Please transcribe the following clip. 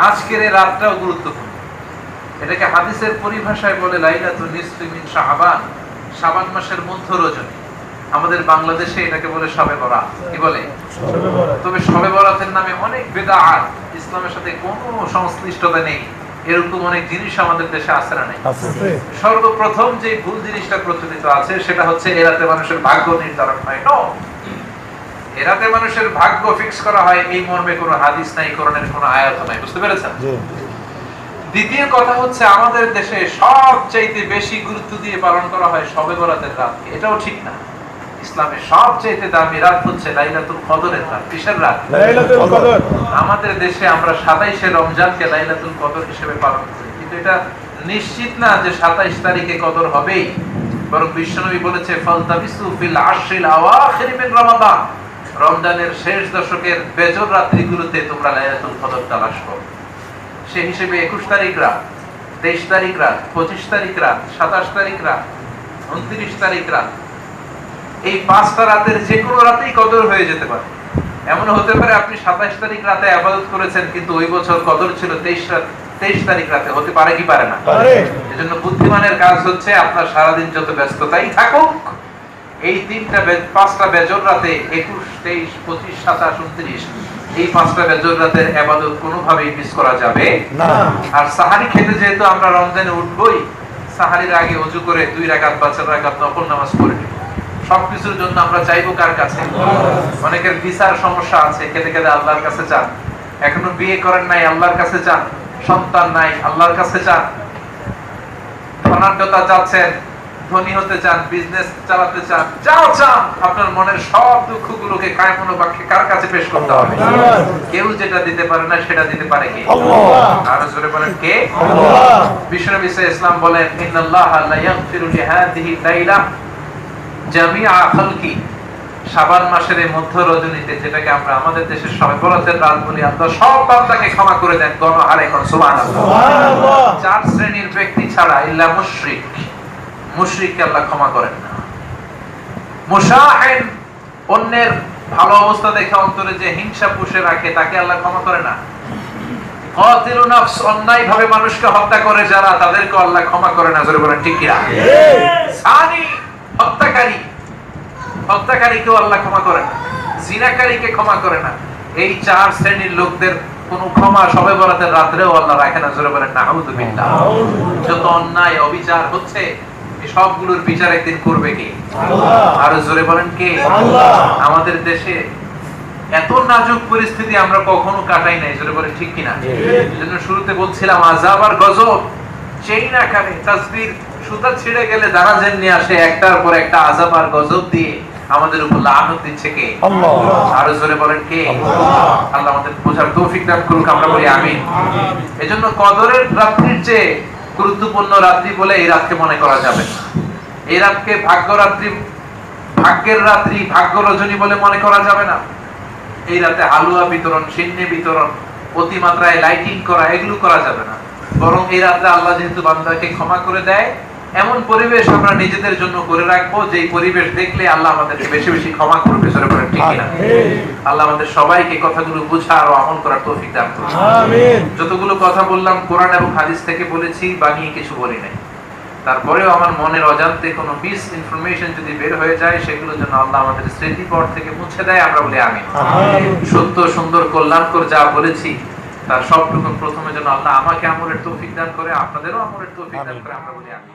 আজকের এই রাতটাও গুরুত্বপূর্ণ। এটাকে হাদিসের পরিভাষায় বলে লাইলাতুন নিসফি মিন শাবান, শাবান মাসের মধ্য রজনী। আমাদের বাংলাদেশে এটাকে বলে শবে বরাত। কি বলে? তবে শবে বরাতের নামে অনেক বিদআত, ইসলামের সাথে কোনো সংশ্লিষ্টতা নেই এরকম অনেক জিনিস আমাদের দেশে আছে না? নেই? সর্বপ্রথম যে ভুল জিনিসটা প্রচলিত আছে সেটা হচ্ছে এ রাতে মানুষের ভাগ্য নির্ধারণ হয়। এ রাতে মানুষের ভাগ্য ফিক্স করা হয়, এই মর্মে কোনো হাদিস নাই, কোরআনের কোনো আয়াত নাই। বুঝতে পেরেছেন? দ্বিতীয় কথা হচ্ছে আমাদের দেশে সবচাইতে বেশি গুরুত্ব দিয়ে পালন করা হয় শবে বরাতের রাতকে। এটাও ঠিক না। ইসলামের সবচাইতে দামি রাত হচ্ছে লাইলাতুল কদরের রাত। কিসের রাত? লাইলাতুল কদর। আমাদের দেশে আমরা 27শে রমজানকে লাইলাতুল কদর হিসেবে পালন করি, কিন্তু এটা নিশ্চিত না যে 27 তারিখে কদর হবেই। বরং বিশ্বনবী বলেছে ফালতাবিসু ফিল আশরিল আওয়াখির মিন রমাদান, রমজানের শেষ দশকের বেজর রাত্রিগুলোতে তোমরা লাইলাতুল কদর তালাশ করো। সেই হিসেবে 21 তারিখ রাত, 23 তারিখ রাত, 25 তারিখ রাত, 27 তারিখ রাত, 29 তারিখ রাত, এই 5টা রাতের যে কোনো রাতেই কদর হয়ে যেতে পারে। এমন হতে পারে আপনি 27 তারিখ রাতে ইবাদত করেছেন, কিন্তু ওই বছর কদর ছিল 23 তারিখ রাতে। হতে পারে কি পারে না? এজন্য বুদ্ধিমানের কাজ হচ্ছে আপনার সারাদিন যত ব্যস্ততাই থাকুক, এই 5টা বেজর রাতে 21, 23, 25, 27, 29 এই 5টা বেজর রাতের ইবাদত কোনোভাবেই মিস করা যাবে না। আর সাহারি খেতে যেহেতু আমরা রমজানে উঠবই, সাহারির আগে ওযু করে 2 রাকাত বা 4 রাকাত নফল নামাজ পড়ে নিব। সবকিছুর জন্য আমরা চাইবো কার কাছে? অনেকের ভিসার সমস্যা আছে, কেঁদে কেঁদে আল্লাহর কাছে চান। এখনো বিয়ে করেন নাই, আল্লাহর কাছে চান। সন্তান নাই, আল্লাহর কাছে চান। ধনাঢ্যতা চাচ্ছেন, ধনী হতে চান, বিজনেস চালাতে চান, যাও চান, আপনার মনের সব দুঃখগুলোকে কায়মনো বাক্যে কার কাছে পেশ করতে হবে? কেউ যেটা দিতে পারে না সেটা দিতে পারে কে? আল্লাহ। আর জোরে বলেন কে? আল্লাহ। বিশ্বনবী ইসলাম বলেন ইন্নাল্লাহা লা ইয়াগফিরু লিহাদিহি লাইলা জামিআ খালকি, শাবান মাসের এই মধ্য রজনীতে, যেটাকে আমরা আমাদের দেশের শবে বরাতের রাত বলি, আল্লাহ সব বান্দাকে ক্ষমা করে দেন গণহারে। কোন সুবহানাল্লাহ। সুবহানাল্লাহ। 4 শ্রেণীর ব্যক্তি ছাড়া, ইল্লা মুশরিক, মুশরিককে আল্লাহ ক্ষমা করেন না। মুশাহিন, অন্যের ভালো অবস্থা দেখে অন্তরে যে হিংসা পুষে রাখে, তাকে আল্লাহ ক্ষমা করে না। কাতিলু নাফস, অন্যায়ভাবে মানুষকে হত্যা করে যারা, তাদেরকে আল্লাহ ক্ষমা করে না। জোরে বলেন ঠিক কি না? সানি, হত্যাকারীকেও আল্লাহ ক্ষমা করে না, জিনাকারীকে ক্ষমা করে না। এই 4 শ্রেণীর লোকদের কোন ক্ষমা শবে বরাতের রাতেও আল্লাহ রাখে না। জোরে বলেন নাউযুবিল্লাহ। যত অন্যায় অবিচার হচ্ছে, এই সবগুলোর বিচার একদিন করবে কে? আল্লাহ। আর জোরে বলেন কে? আল্লাহ। আমাদের দেশে এত নাজুক পরিস্থিতি আমরা কখনো কাটাই নাই। জোরে বলেন ঠিক কি না? এজন্য শুরুতে বলছিলাম আযাব আর গজব চেইন আকারে, তাসবির সুতা ছিঁড়ে গেলে দারাজেন নিয়ে আসে, একটার পর একটা আযাব আর গজব দিয়ে আমাদের উপর লানত দিচ্ছে কে? আল্লাহ। আর জোরে বলেন কে? আল্লাহ। আল্লাহ আমাদের বোঝার তৌফিক দান করুক, আমরা বলি আমিন। এজন্য কদরের রাত্রির চেয়ে গুরুত্বপূর্ণ রাত্রি বলে এই রাতকে মনে করা যাবে না। এই রাতকে ভাগ্য রাত্রি, ভাগ্যের রাত্রি, ভাগ্য রজনী বলে মনে করা যাবে না। এই রাতে হালুয়া বিতরণ, সিন্নি বিতরণ, অতিমাত্রায় লাইটিং করা, এগুলো করা যাবে না। বরং এই রাতে আল্লাহ যেহেতু বান্দাকে ক্ষমা করে দেয়, এমন পরিবেশ আমরা নিজেদের জন্য করে রাখবো যেই পরিবেশ দেখলে আল্লাহ আমাদেরকে বেশি বেশি ক্ষমা করবে। জোরে বলেন ঠিক কি না? আল্লাহ আমাদের সবাইকে কথাগুলো বোঝার ও আমল করার তৌফিক দান করুন। আমিন। যতগুলো কথা বললাম কোরআন এবং হাদিস থেকে বলেছি, বানিয়ে কিছু বলি নাই। তারপরেও আমার মনের অজান্তে কোনো মিস ইনফরমেশন যদি বের হয়ে যায়, সেগুলোর জন্য আল্লাহ আমাদের স্মৃতিপট থেকে মুছে দেয়, আমরা বলি আমিন। সত্য, সুন্দর, কল্যাণকর যা বলেছি তার সবটুকু প্রথমে যেন আল্লাহ আমাকে আমলের তৌফিক দান করে, আপনাদেরও আমলের তৌফিক দান করে, আমরা বলি আমিন।